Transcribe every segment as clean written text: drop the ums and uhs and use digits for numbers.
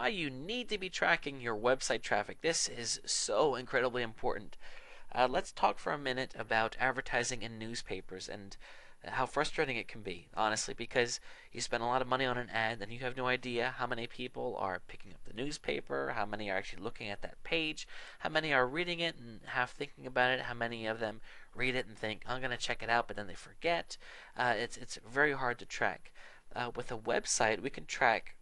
why you need to be tracking your website traffic. This is so incredibly important. Let's talk for a minute about advertising in newspapers and how frustrating it can be, honestly, because you spend a lot of money on an ad and you have no idea how many people are picking up the newspaper, how many are actually looking at that page, how many are reading it and half thinking about it, how many of them read it and think, I'm going to check it out, but then they forget. It's very hard to track. With a website, we can track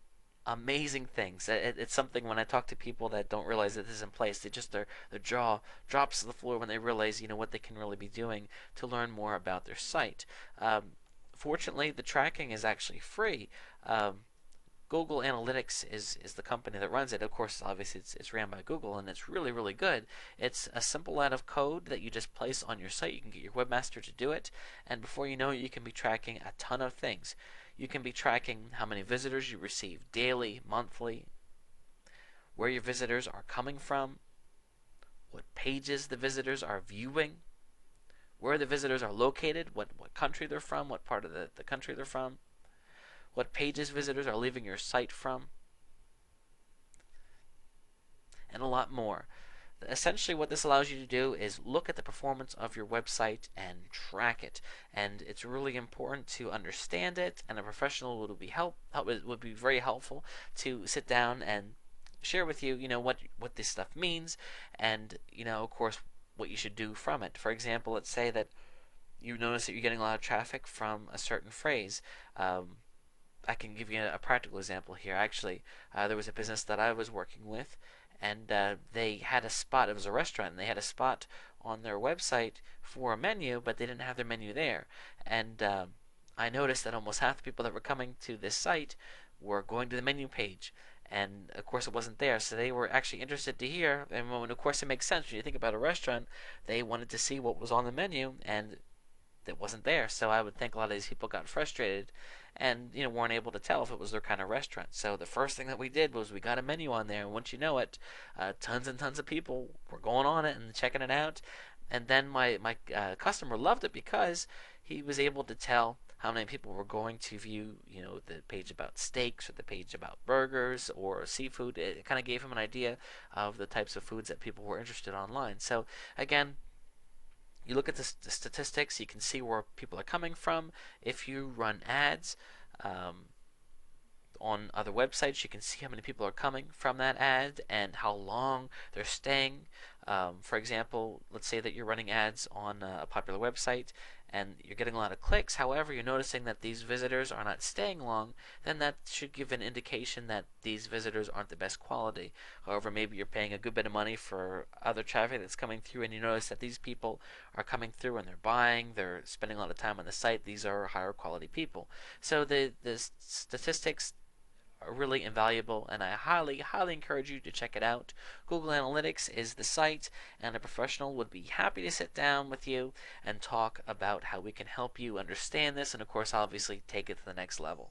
amazing things. It's something when I talk to people that don't realize that this is in place, their jaw drops to the floor when they realize what they can really be doing to learn more about their site. Fortunately, the tracking is actually free. Google Analytics is the company that runs it. Of course, obviously it's ran by Google, and it's really, really good. It's a simple line of code that you just place on your site. You can get your webmaster to do it, and before you know it, you can be tracking a ton of things. You can be tracking how many visitors you receive daily, monthly, where your visitors are coming from, what pages the visitors are viewing, where the visitors are located, what country they're from, what part of the country they're from, what pages visitors are leaving your site from, and a lot more. Essentially, what this allows you to do is look at the performance of your website and track it. And it's really important to understand it, and a professional would be very helpful to sit down and share with you, what this stuff means, and of course, what you should do from it. For example, let's say that you notice that you're getting a lot of traffic from a certain phrase. I can give you a practical example here. Actually, there was a business that I was working with, and they had a spot. It was a restaurant, and they had a spot on their website for a menu, but they didn't have their menu there. And I noticed that almost half the people that were coming to this site were going to the menu page, and of course it wasn't there. So they were actually interested to hear, and of course it makes sense when you think about a restaurant. They wanted to see what was on the menu, and that wasn't there. So I would think a lot of these people got frustrated and weren't able to tell if it was their kind of restaurant. So the first thing that we did was we got a menu on there, and once you know it, tons and tons of people were going on it and checking it out. And then my customer loved it because he was able to tell how many people were going to view the page about steaks or the page about burgers or seafood. It kind of gave him an idea of the types of foods that people were interested online. So again, you look at the statistics, you can see where people are coming from. If you run ads on other websites, you can see how many people are coming from that ad and how long they're staying. For example, let's say that you're running ads on a popular website and you're getting a lot of clicks. However, you're noticing that these visitors are not staying long, then that should give an indication that these visitors aren't the best quality. However, maybe you're paying a good bit of money for other traffic that's coming through, and you notice that these people are coming through and they're buying, they're spending a lot of time on the site. These are higher quality people. So the statistics are really invaluable, and I highly encourage you to check it out. Google Analytics is the site, and a professional would be happy to sit down with you and talk about how we can help you understand this and, of course, obviously take it to the next level.